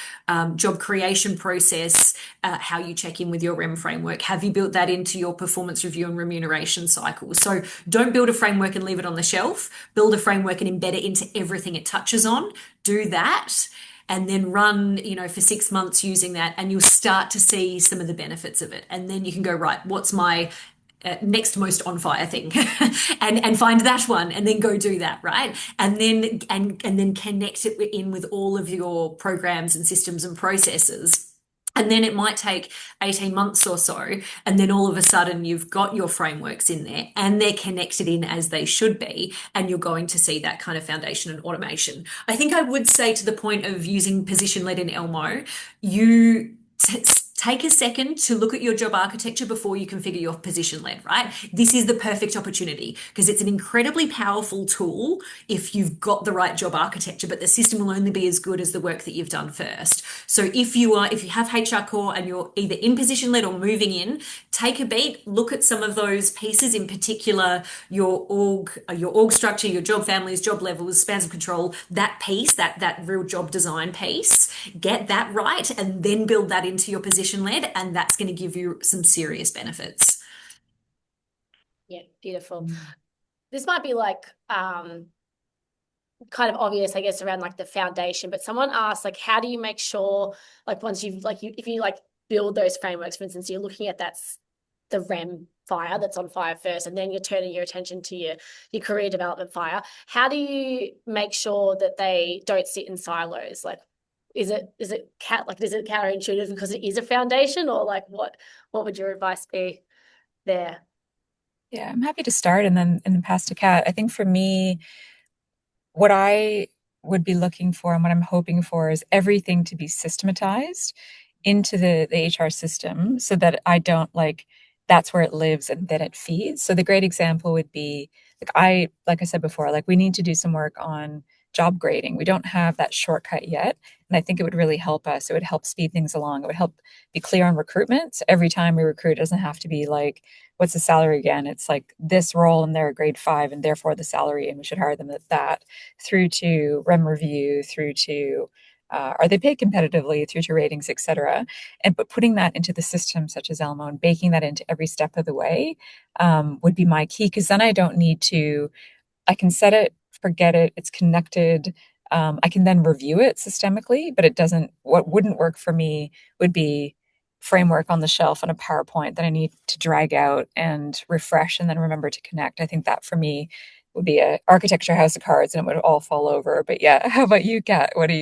job creation process how you check in with your REM framework? Have you built that into your performance review and remuneration cycle? So don't build a framework and leave it on the shelf. Build a framework and embed it into everything it touches on. Do that. And then run, for 6 months using that, and you'll start to see some of the benefits of it. And then you can go, right, what's my next most on fire thing, and find that one, and then go do that, right? And then connect it in with all of your programs and systems and processes. And then it might take 18 months or so, and then all of a sudden you've got your frameworks in there and they're connected in as they should be, and you're going to see that kind of foundation and automation. I think I would say, to the point of using position-led in ELMO, you take a second to look at your job architecture before you configure your position led, right? This is the perfect opportunity, because it's an incredibly powerful tool if you've got the right job architecture, but the system will only be as good as the work that you've done first. So if you have HR core and you're either in position led or moving in, take a beat, look at some of those pieces, in particular your org structure, your job families, job levels, spans of control, that piece, that real job design piece, get that right, and then build that into your position led, and that's going to give you some serious benefits. Yeah, beautiful. This might be like kind of obvious, I guess, around like the foundation, but someone asked, like, how do you make sure, like, once you've if you build those frameworks, for instance, you're looking at the REM fire that's on fire first, and then you're turning your attention to your career development fire. How do you make sure that they don't sit in silos? Like, is it counterintuitive because it is a foundation, or like what would your advice be there? Yeah, I'm happy to start and then pass to Kat. I think for me, what I would be looking for and what I'm hoping for is everything to be systematized into the HR system so that I don't like that's where it lives and then it feeds. So the great example would be like I said before, like we need to do some work on job grading. We don't have that shortcut yet. And I think it would really help us. It would help speed things along. It would help be clear on recruitment. So every time we recruit, it doesn't have to be like, what's the salary again? It's like this role and they're a grade 5 and therefore the salary and we should hire them at that, through to REM review, through to are they paid competitively, through to ratings, et cetera. And but putting that into the system such as ELMO and baking that into every step of the way would be my key, because then I don't need to, I can set it, forget it, it's connected. I can then review it systemically, but it doesn't, what wouldn't work for me would be framework on the shelf on a PowerPoint that I need to drag out and refresh and then remember to connect. I think that for me would be a architecture house of cards and it would all fall over. But yeah, how about you, Kat? What do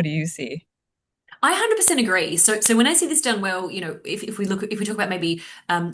you see? I 100% agree. So when I see this done well, if we talk about maybe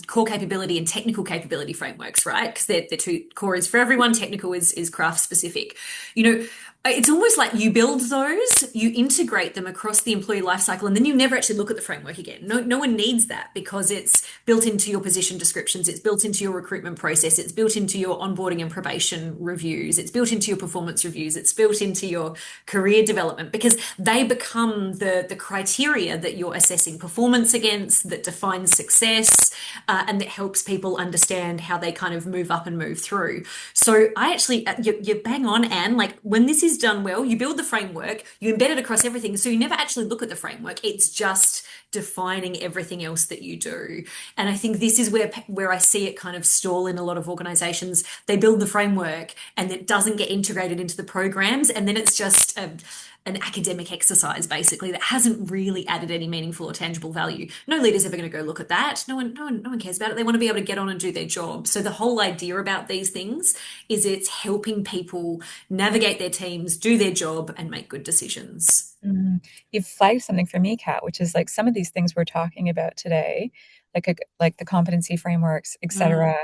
core capability and technical capability frameworks, right? Because they're two, core is for everyone, technical is craft specific. You know, it's almost like you build those, you integrate them across the employee life cycle, and then you never actually look at the framework again. No one needs that because it's built into your position descriptions, it's built into your recruitment process, it's built into your onboarding and probation reviews, it's built into your performance reviews, it's built into your career development, because they become the criteria that you're assessing performance against, that defines success, and that helps people understand how they kind of move up and move through. So I actually, you're bang on, Anne. Like when this is done well, you build the framework, you embed it across everything. So you never actually look at the framework. It's just defining everything else that you do. And I think this is where I see it kind of stall in a lot of organizations. They build the framework and it doesn't get integrated into the programs. And then it's just an academic exercise basically that hasn't really added any meaningful or tangible value. No leader's ever going to go look at that. No one cares about it. They want to be able to get on and do their job. So the whole idea about these things is it's helping people navigate their teams, do their job, and make good decisions. You've flagged something for me, Kat, which is like some of these things we're talking about today, like the competency frameworks, et Mm. cetera,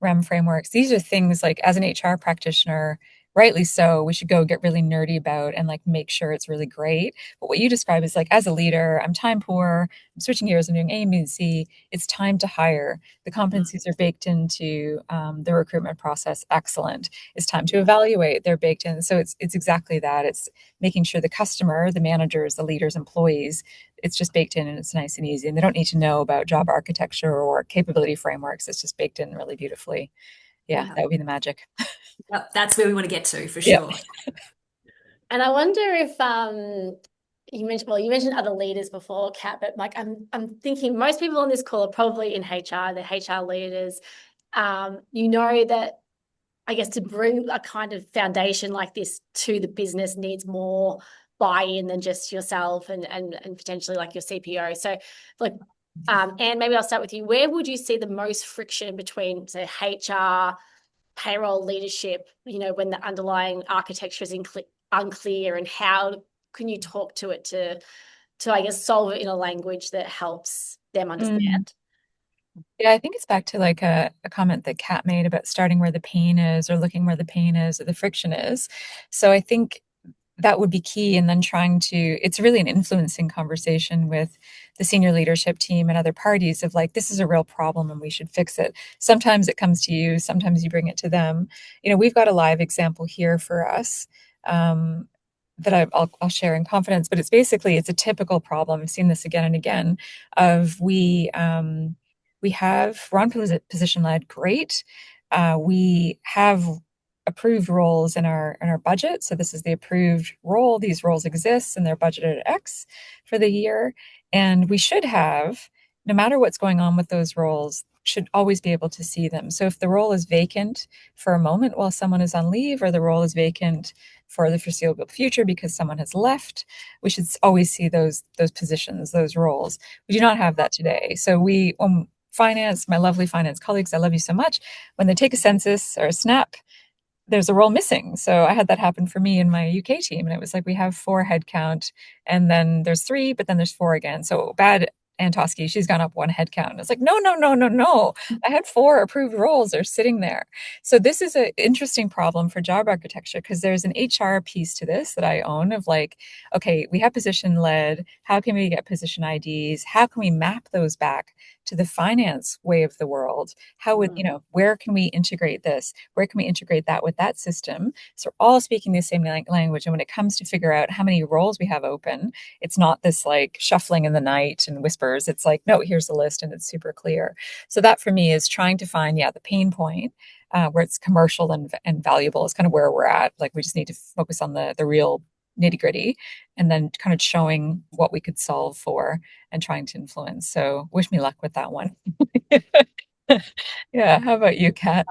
REM frameworks. These are things like as an HR practitioner, rightly so, we should go get really nerdy about and like make sure it's really great. But what you describe is like as a leader, I'm time poor, I'm switching gears, I'm doing A, B, and C. It's time to hire. The Mm. competencies are baked into the recruitment process. Excellent. It's time to evaluate. They're baked in. So it's exactly that. It's making sure the customer, the managers, the leaders, employees, it's just baked in and it's nice and easy. And they don't need to know about job architecture or capability frameworks. It's just baked in really beautifully. Yeah, Yeah. that would be the magic. Yep, that's where we want to get to for Yeah. sure. And I wonder if you mentioned other leaders before, Kat, but like I'm thinking most people on this call are probably in HR, the HR leaders. You know that I guess to bring a kind of foundation like this to the business needs more buy-in than just yourself and potentially like your CPO. So like and maybe I'll start with you. Where would you see the most friction between say HR, payroll leadership, when the underlying architecture is unclear, and how can you talk to it to I guess solve it in a language that helps them Mm. understand? Yeah, I think it's back to like a comment that Kat made about starting where the pain is or looking where the pain is or the friction is. So I think that would be key. And then it's really an influencing conversation with the senior leadership team and other parties of like, this is a real problem and we should fix it. Sometimes it comes to you, sometimes you bring it to them. We've got a live example here for us. Um, that I'll share in confidence, but it's a typical problem. I've seen this again and again. Of we're on position led, great. We have approved roles in our budget. So this is the approved role. These roles exist and they're budgeted at X for the year. And we should have, no matter what's going on with those roles, should always be able to see them. So if the role is vacant for a moment while someone is on leave, or the role is vacant for the foreseeable future because someone has left, we should always see those positions, those roles. We do not have that today. So finance, my lovely finance colleagues, I love you so much. When they take a census or a snap, there's a role missing. So I had that happen for me in my UK team. And it was like we have 4 headcount and then there's 3, but then there's 4 again. So bad and Tosky, she's gone up one headcount. And it's like, no, no, no, no, no. I had 4 approved roles are sitting there. So this is an interesting problem for job architecture because there's an HR piece to this that I own of like, okay, we have position led. How can we get position IDs? How can we map those back to the finance way of the world? How would, where can we integrate this? Where can we integrate that with that system? So we're all speaking the same language. And when it comes to figure out how many roles we have open, it's not this like shuffling in the night and whispers. It's like, no, here's the list and it's super clear. So that for me is trying to find, the pain point where it's commercial and valuable is kind of where we're at. Like we just need to focus on the real nitty gritty and then kind of showing what we could solve for and trying to influence. So wish me luck with that one. Yeah. How about you, Kat?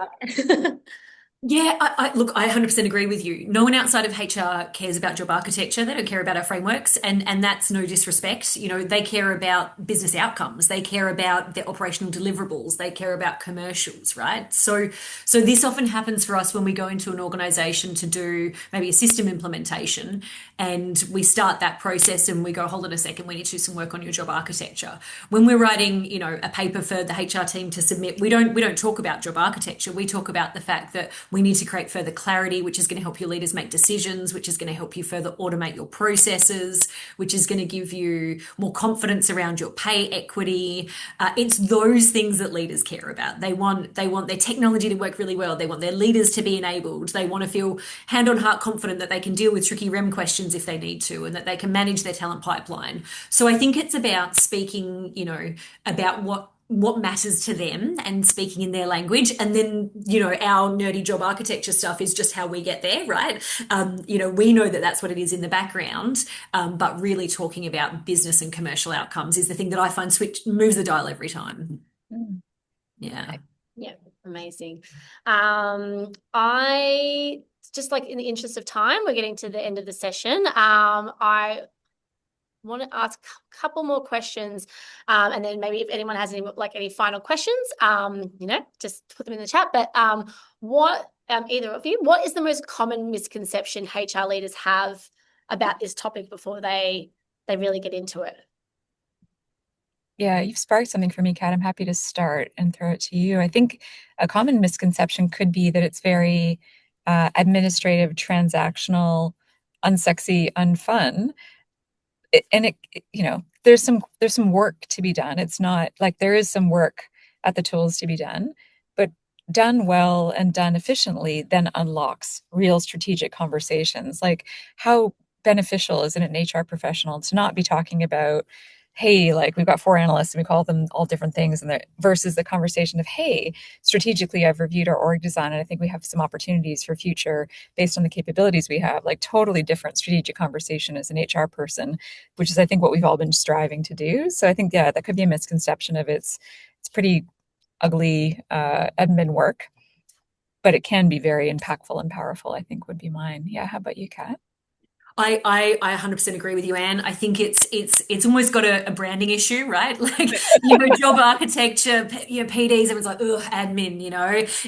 Yeah, look, I 100% agree with you. No one outside of HR cares about job architecture. They don't care about our frameworks, and that's no disrespect. They care about business outcomes. They care about their operational deliverables. They care about commercials, right? So this often happens for us when we go into an organization to do maybe a system implementation, and we start that process and we go, hold on a second, we need to do some work on your job architecture. When we're writing, a paper for the HR team to submit, we don't talk about job architecture. We talk about the fact that we need to create further clarity, which is going to help your leaders make decisions, which is going to help you further automate your processes, which is going to give you more confidence around your pay equity. It's those things that leaders care about. They want their technology to work really well. They want their leaders to be enabled. They want to feel hand on heart confident that they can deal with tricky REM questions if they need to, and that they can manage their talent pipeline. So I think it's about speaking, about what matters to them and speaking in their language. And then, our nerdy job architecture stuff is just how we get there, right? We know that that's what it is in the background, but really talking about business and commercial outcomes is the thing that I find moves the dial every time. Yeah. Yeah, amazing. I just like in the interest of time, we're getting to the end of the session. I want to ask a couple more questions, and then maybe if anyone has any final questions, just put them in the chat. But what either of you, what is the most common misconception HR leaders have about this topic before they really get into it? Yeah, you've sparked something for me, Kat. I'm happy to start and throw it to you. I think a common misconception could be that it's very administrative, transactional, unsexy, unfun. And there's some work to be done. It's not like there is some work at the tools to be done, but done well and done efficiently then unlocks real strategic conversations. Like how beneficial is it an HR professional to not be talking about, hey, like we've got 4 analysts and we call them all different things, and versus the conversation of, hey, strategically I've reviewed our org design and I think we have some opportunities for future based on the capabilities we have. Like totally different strategic conversation as an HR person, which is I think what we've all been striving to do. So I think that could be a misconception of it's pretty ugly admin work, but it can be very impactful and powerful, I think would be mine. Yeah, how about you, Kat? I 100% agree with you, Anne. I think it's almost got a branding issue, right? Like, job architecture, PDs, everyone's like, ugh, admin,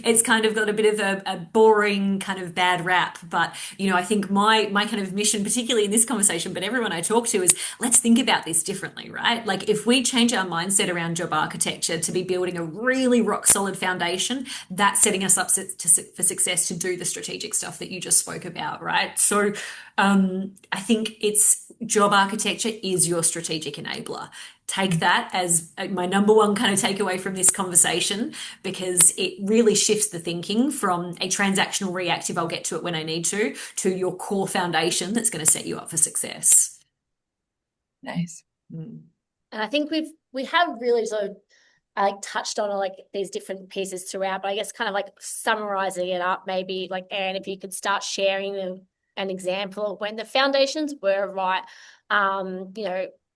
it's kind of got a bit of a boring kind of bad rap. But, I think my kind of mission, particularly in this conversation, but everyone I talk to is let's think about this differently, right? Like if we change our mindset around job architecture to be building a really rock solid foundation, that's setting us up for success to do the strategic stuff that you just spoke about, right? So, I think it's job architecture is your strategic enabler. Take that as my number one kind of takeaway from this conversation, because it really shifts the thinking from a transactional reactive, I'll get to it when I need to your core foundation that's going to set you up for success. Nice. And I think we have really sort of touched on like these different pieces throughout, but I guess kind of like summarizing it up, maybe like Aaron, if you could start sharing an example of when the foundations were right.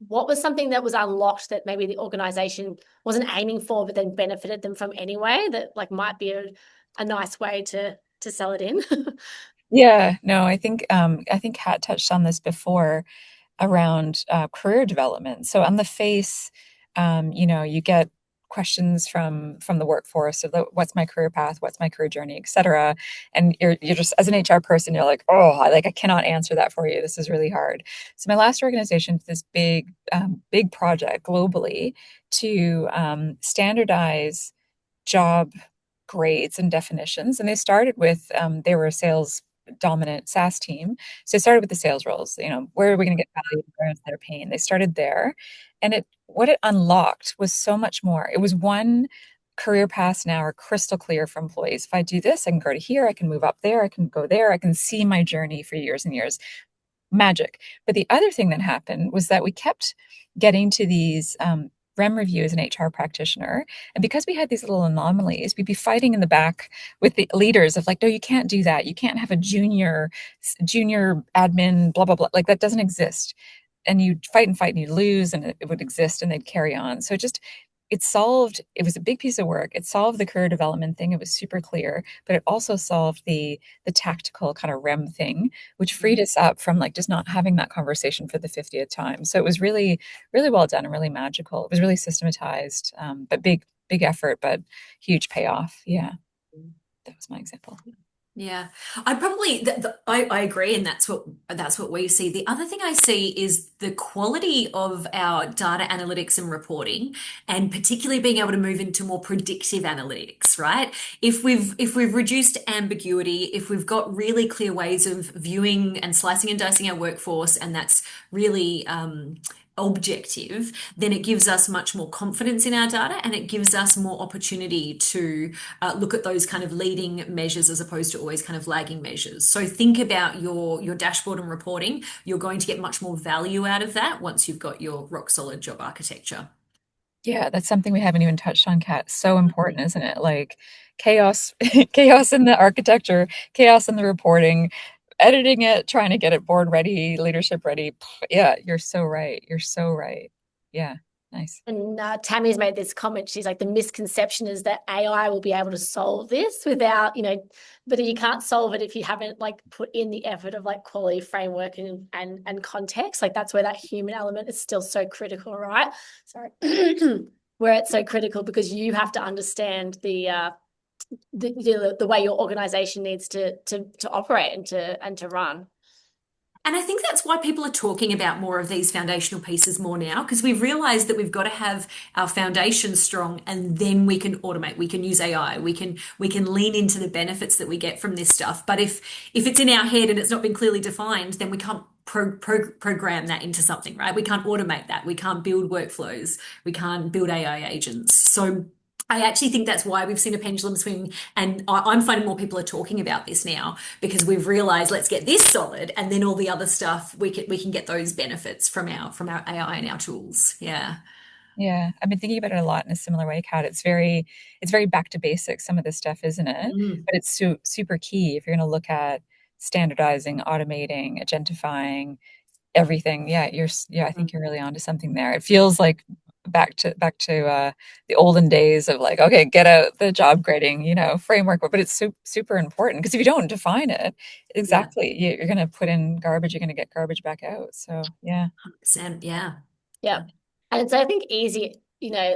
What was something that was unlocked that maybe the organization wasn't aiming for, but then benefited them from anyway, that like might be a nice way to sell it in? Yeah, no, I think Kat touched on this before around career development. So on the face, you get questions from the workforce of what's my career path, what's my career journey, etc. And you're just, as an HR person, you're like, oh, I cannot answer that for you. This is really hard. So my last organization did this big project globally to standardize job grades and definitions. And they started with, they were a sales dominant SaaS team. So they started with the sales roles, where are we going to get value? Where is there pain? They started there. And what it unlocked was so much more. It was one career paths now are crystal clear for employees. If I do this, I can go to here, I can move up there, I can go there, I can see my journey for years and years. Magic. But the other thing that happened was that we kept getting to these REM review as an HR practitioner. And because we had these little anomalies, we'd be fighting in the back with the leaders of like, no, you can't do that. You can't have a junior admin, blah, blah, blah. Like that doesn't exist. And you fight and you lose and it would exist and they'd carry on. So it was a big piece of work. It solved the career development thing. It was super clear, but it also solved the tactical kind of REM thing, which freed us up from like just not having that conversation for the 50th time. So it was really, really well done and really magical. It was really systematized, but big effort, but huge payoff. Yeah. That was my example. Yeah, I agree, and that's what we see. The other thing I see is the quality of our data analytics and reporting, and particularly being able to move into more predictive analytics, right? If we've reduced ambiguity, if we've got really clear ways of viewing and slicing and dicing our workforce, and that's really objective, then it gives us much more confidence in our data and it gives us more opportunity to look at those kind of leading measures as opposed to always kind of lagging measures. So think about your dashboard and reporting. You're going to get much more value out of that once you've got your rock solid job architecture. Yeah, that's something we haven't even touched on, Kat. So important, isn't it? Like chaos, chaos in the architecture, chaos in the reporting, editing it, trying to get it board ready, leadership ready. Yeah, you're so right. You're so right. Yeah, nice. And Tammy's made this comment. She's like, the misconception is that AI will be able to solve this without, but you can't solve it if you haven't like put in the effort of like quality framework and context. Like that's where that human element is still so critical, right? Sorry. Where it's so critical because you have to understand the way your organization needs to operate and to run. And I think that's why people are talking about more of these foundational pieces more now, because we've realized that we've got to have our foundation strong and then we can automate, we can use AI, we can lean into the benefits that we get from this stuff. But if it's in our head and it's not been clearly defined, then we can't program that into something, right? We can't automate that. We can't build workflows. We can't build AI agents. So I actually think that's why we've seen a pendulum swing, and I'm finding more people are talking about this now because we've realized let's get this solid, and then all the other stuff we can get those benefits from our AI and our tools. Yeah. Yeah, I've been thinking about it a lot in a similar way, Kat. It's very back to basics, some of this stuff, isn't it? Mm. But it's super key if you're going to look at standardizing, automating, agentifying, everything. I think you're really onto something there. It feels like back to the olden days of like, okay, get out the job grading, framework, but it's super important because if you don't define it Yeah. exactly, you're going to put in garbage, you're going to get garbage back out. So yeah. 100%. Yeah. Yeah. And so I think easy,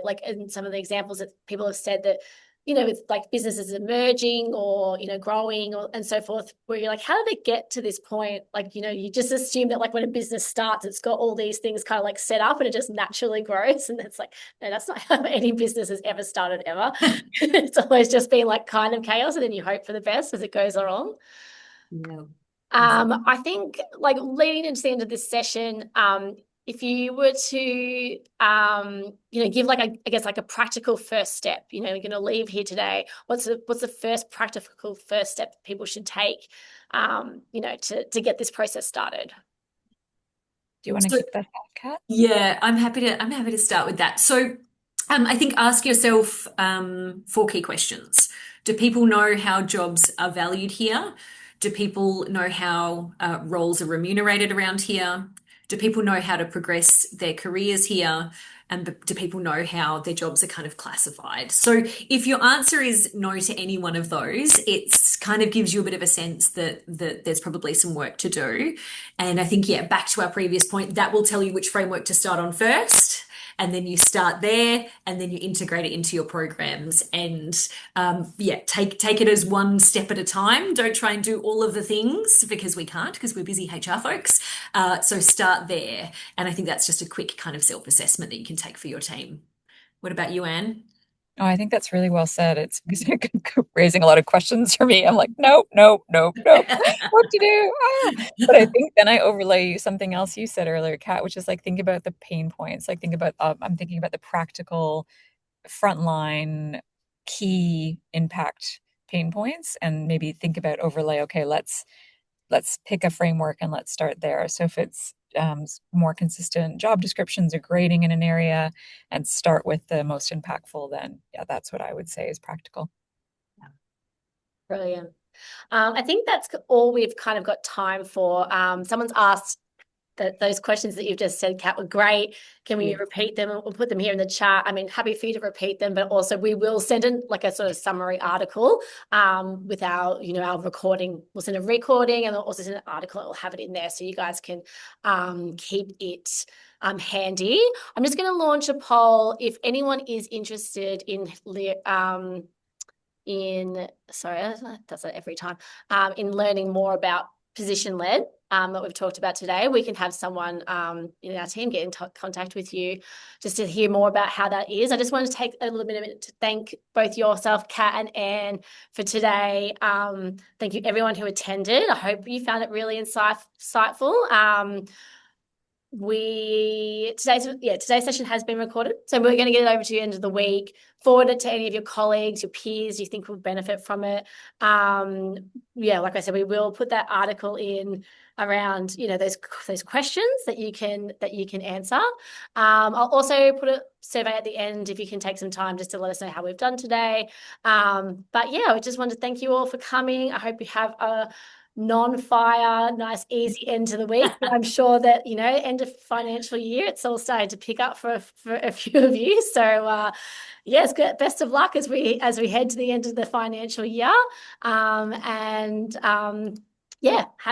like in some of the examples that people have said that, with like businesses emerging or, growing and so forth, where you're like, how did they get to this point? Like, you just assume that like when a business starts, it's got all these things kind of like set up and it just naturally grows. And it's like, no, that's not how any business has ever started ever. It's always just been like kind of chaos and then you hope for the best as it goes along. Yeah. I think like leading into the end of this session, if you were to, give like I guess like a practical first step, you're going to leave here today. What's the first practical first step people should take, to get this process started? Do you want to So, kick that off, Kat? yeah, I'm happy to start with that. So, I think ask yourself four key questions. Do people know how jobs are valued here? Do people know how roles are remunerated around here? Do people know how to progress their careers here? And do people know how their jobs are kind of classified? So if your answer is no to any one of those, it's kind of gives you a bit of a sense that there's probably some work to do. And I think, yeah, back to our previous point, that will tell you which framework to start on first. and then you start there, and then you integrate it into your programs. And yeah, take it as one step at a time. Don't try and do all of the things because we can't, because we're busy HR folks. So start there. And I think that's just a quick kind of self-assessment that you can take for your team. What about you, Anne? Oh, I think that's really well said. It's raising a lot of questions for me. I'm like, nope, nope, nope, nope. What to do? But I think then I overlay something else you said earlier, Kat, which is like think about the pain points. Like think about I'm thinking about the practical frontline key impact pain points, and maybe think about overlay. Okay, let's pick a framework and let's start there. So if it's more consistent job descriptions or grading in an area, and start with the most impactful, then yeah, that's what I would say is practical. Brilliant. I think that's all we've kind of got time for. Someone's asked that those questions that you've just said, Kat, were great. Can we repeat them? We'll put them here in the chat. I mean, happy for you to repeat them, but also we will send in like a sort of summary article with our, our recording. We'll send a recording and we'll also send an article. We'll have it in there so you guys can keep it handy. I'm just going to launch a poll. If anyone is interested sorry, that's it every time, in learning more about position-led that we've talked about today, we can have someone in our team get in contact with you just to hear more about how that is. I just want to take a little bit of a minute to thank both yourself, Kat and Anne, for today. Thank you everyone who attended. I hope you found it really insightful. Today's session has been recorded, so we're going to get it over to you end of the week. Forward it to any of your colleagues, your peers you think will benefit from it. Like I said, we will put that article in around those questions that you can answer. I'll also put a survey at the end if you can take some time just to let us know how we've done today. But yeah, I just wanted to thank you all for coming. I hope you have a non-fire, nice, easy end to the week. I'm sure that, end of financial year, it's all starting to pick up for a few of you. So, yes, good. Best of luck as we head to the end of the financial year. Have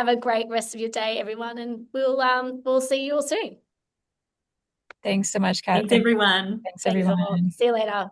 a great rest of your day, everyone, and we'll see you all soon. Thanks so much, Kat. Thanks, everyone. Thanks, Thanks all. everyone. See you later.